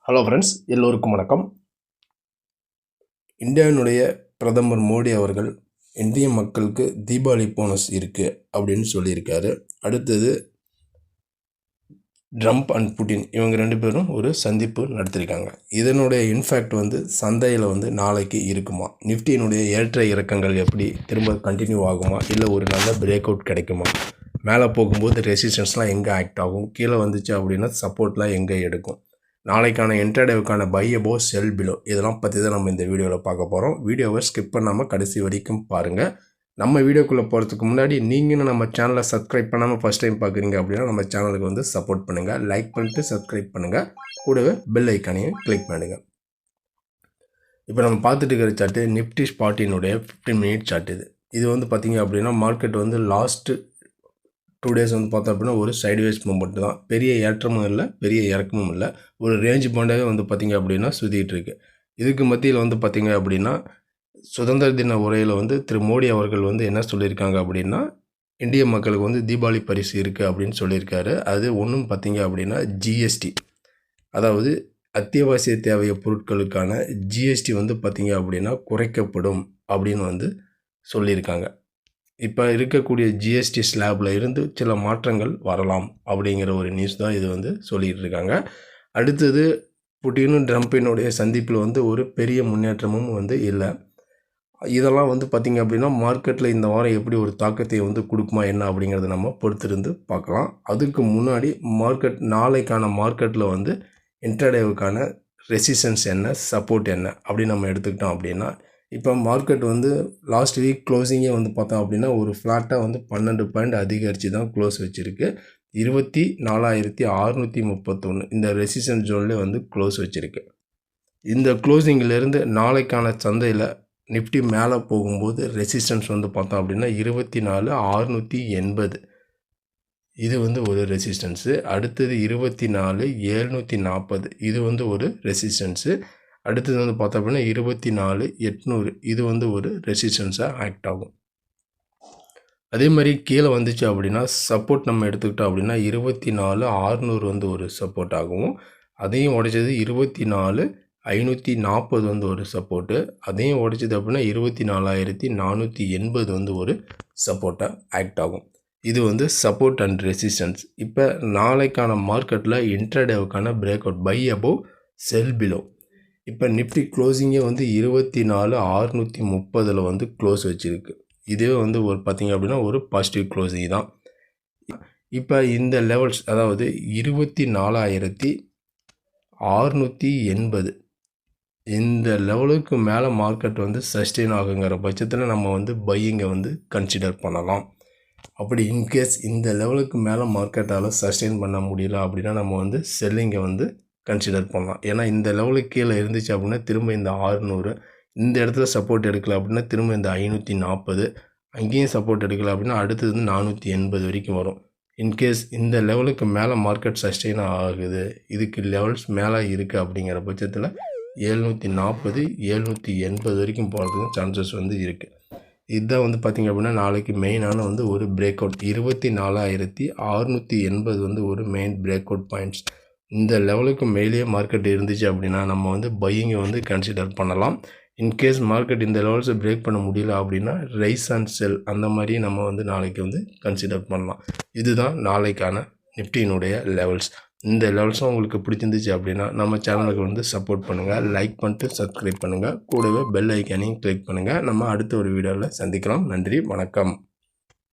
Hello friends, எல்லோருக்கும் வணக்கம். இந்தியாவினுடைய பிரதமர் மோடி அவர்கள் இந்திய மக்களுக்கு தீபாவளி போனஸ் இருக்குது அப்படின்னு சொல்லியிருக்காரு. அடுத்தது ட்ரம்ப் அண்ட் புட்டின் இவங்க 2 பேரும் ஒரு சந்திப்பு நடத்தியிருக்காங்க. இதனுடைய இன்ஃபேக்ட் சந்தையில் நாளைக்கு இருக்குமா, நிஃப்டியினுடைய ஏற்ற இறக்கங்கள் எப்படி திரும்ப கண்டினியூ ஆகுமா, இல்லை ஒரு நல்ல பிரேக் அவுட் கிடைக்குமா, மேலே போகும்போது ரெசிஸ்டன்ஸ்லாம் எங்கே ஆக்ட் ஆகும், கீழே வந்துச்சு அப்படின்னா சப்போர்ட்லாம் எங்கே எடுக்கும், நாளைக்கான இன்ட்ராடேவுக்கான பை அபோவ் செல் பிலோ, இதெல்லாம் பற்றி தான் நம்ம இந்த வீடியோவில் பார்க்க போகிறோம். வீடியோவை ஸ்கிப் பண்ணாமல் கடைசி வரைக்கும் பாருங்கள். நம்ம வீடியோக்குள்ளே போகிறதுக்கு முன்னாடி நீங்களும் நம்ம சேனலை சப்ஸ்கிரைப் பண்ணாமல் ஃபஸ்ட் டைம் பார்க்குறீங்க அப்படின்னா நம்ம சேனலுக்கு சப்போர்ட் பண்ணுங்கள், லைக் பண்ணிட்டு சப்ஸ்கிரைப் பண்ணுங்கள், கூடவே பெல் ஐக்கானையும் கிளிக் பண்ணுங்கள். இப்போ நம்ம பார்த்துட்டு இருக்கிற சார்ட்டு நிஃப்டி ஸ்பாட்டினுடைய 15 மினிட் சார்ட். இது பார்த்திங்க அப்படின்னா மார்க்கெட் லாஸ்ட்டு 2 டேஸ் பார்த்தோம் அப்படின்னா ஒரு சைட்வேஸ் மூவ்மெண்ட் தான். பெரிய ஏற்றமும் இல்லை, பெரிய இறக்கமும் இல்லை, ஒரு ரேஞ்ச் பாண்டாகவே பார்த்திங்க அப்படின்னா சுற்றிட்டு இருக்கு. இதுக்கு மத்தியில் பார்த்திங்க அப்படின்னா சுதந்திர தின உரையில் திரு மோடி அவர்கள் என்ன சொல்லியிருக்காங்க அப்படின்னா, இந்திய மக்களுக்கு தீபாவளி பரிசு இருக்குது அப்படின்னு சொல்லியிருக்காரு. அது ஒன்றும் பார்த்திங்க அப்படின்னா ஜிஎஸ்டி, அதாவது அத்தியாவசிய தேவைய பொருட்களுக்கான ஜிஎஸ்டி பார்த்திங்க அப்படின்னா குறைக்கப்படும் அப்படின்னு சொல்லியிருக்காங்க. இப்போ இருக்கக்கூடிய ஜிஎஸ்டி ஸ்லாபில் இருந்து சில மாற்றங்கள் வரலாம் அப்படிங்கிற ஒரு நியூஸ் தான் இது சொல்லிகிட்டு இருக்காங்க. அடுத்தது புட்டினும் ட்ரம்பினுடைய சந்திப்பில் ஒரு பெரிய முன்னேற்றமும் இல்லை. இதெல்லாம் பார்த்திங்க அப்படின்னா மார்க்கெட்டில் இந்த வாரம் எப்படி ஒரு தாக்கத்தை கொடுக்குமா என்ன அப்படிங்கிறத நம்ம பொறுத்திருந்து பார்க்கலாம். அதுக்கு முன்னாடி நாளைக்கான மார்க்கெட்டில் இன்ட்ராடேவுக்கான ரெசிஸ்டன்ஸ் என்ன, சப்போர்ட் என்ன அப்படின்னு நம்ம எடுத்துக்கிட்டோம் அப்படின்னா, இப்போ மார்க்கெட் லாஸ்ட் வீக் க்ளோசிங்கே பார்த்தோம் அப்படின்னா ஒரு ஃப்ளாட்டாக 12 பாயிண்ட் அதிகரித்து தான் க்ளோஸ் வச்சுருக்கு. 24,631 இந்த ரெசிஸ்டன்ஸ் ஜோன்லேயே க்ளோஸ் வச்சுருக்கு. இந்த க்ளோசிங்கிலேருந்து நாளைக்கான சந்தையில் நிஃப்டி மேலே போகும்போது ரெசிஸ்டன்ஸ் பார்த்தோம் அப்படின்னா 24,680 இது ஒரு ரெசிஸ்டன்ஸு. அடுத்தது 24,740 இது ஒரு ரெசிஸ்டன்ஸு. அடுத்தது பார்த்தோம் அப்படின்னா 24,800 இது ஒரு ரெசிஸ்டன்ஸாக ஆக்ட் ஆகும். அதே மாதிரி கீழே வந்துச்சு அப்படின்னா சப்போர்ட் நம்ம எடுத்துக்கிட்டோம் அப்படின்னா 24,600 ஒரு சப்போர்ட் ஆகும். அதையும் உடைச்சது 24,540 ஒரு சப்போர்ட்டு. அதையும் உடைச்சது அப்படின்னா 24,480 ஒரு சப்போர்ட்டாக ஆக்ட் ஆகும். இது சப்போர்ட் அண்ட் ரெசிஸ்டன்ஸ். இப்போ நாளைக்கான மார்க்கெட்டில் இன்ட்ராடேவுக்கான break out by above sell below. இப்போ நிஃப்டி க்ளோசிங்கே 24,630 க்ளோஸ் வச்சுருக்கு. இதுவே ஒரு பார்த்திங்க அப்படின்னா ஒரு பாசிட்டிவ் க்ளோசிங் தான். இப்போ இந்த லெவல்ஸ், அதாவது 24,680 இந்த லெவலுக்கு மேலே மார்க்கெட் சஸ்டெயின் ஆகுங்கிற பட்சத்தில் நம்ம பையிங்கை கன்சிடர் பண்ணலாம். அப்படி இன்கேஸ் இந்த லெவலுக்கு மேலே மார்க்கெட்டால் சஸ்டெயின் பண்ண முடியல அப்படின்னா நம்ம செல்லிங்கை கன்சிடர் பண்ணலாம். ஏன்னா இந்த லெவலுக்கு கீழே இருந்துச்சு அப்படின்னா திரும்ப இந்த 600, இந்த இடத்துல சப்போர்ட் எடுக்கல அப்படின்னா திரும்ப இந்த 540, அங்கேயும் சப்போர்ட் எடுக்கல அப்படின்னா அடுத்தது 480 வரைக்கும் வரும். இன்கேஸ் இந்த லெவலுக்கு மேலே மார்க்கெட் சஸ்டெயின் ஆகுது, இதுக்கு லெவல்ஸ் மேலே இருக்குது அப்படிங்கிற பட்சத்தில் 740, 780 வரைக்கும் போகிறதுக்கும் சான்சஸ் இருக்குது. இதுதான் பார்த்திங்க அப்படின்னா நாளைக்கு மெயினான ஒரு பிரேக் அவுட். 24,680 ஒரு மெயின் பிரேக் அவுட் பாயிண்ட்ஸ். இந்த லெவலுக்கு மேலேயே மார்க்கெட் இருந்துச்சு அப்படின்னா நம்ம பையிங்கை கன்சிடர் பண்ணலாம். இன்கேஸ் மார்க்கெட் இந்த லெவல்ஸை பிரேக் பண்ண முடியல அப்படின்னா ரைஸ் அண்ட் செல் அந்த மாதிரி நம்ம நாளைக்கு கன்சிடர் பண்ணலாம். இதுதான் நாளைக்கான நிஃப்டியினுடைய லெவல்ஸ். இந்த லெவல்ஸும் உங்களுக்கு பிடிச்சிருந்துச்சு அப்படின்னா நம்ம சேனலுக்கு சப்போர்ட் பண்ணுங்கள், லைக் பண்ணிட்டு சப்ஸ்கிரைப் பண்ணுங்கள், கூடவே பெல் ஐக்கானையும் கிளிக் பண்ணுங்கள். நம்ம அடுத்த ஒரு வீடியோவில் சந்திக்கலாம். நன்றி, வணக்கம்.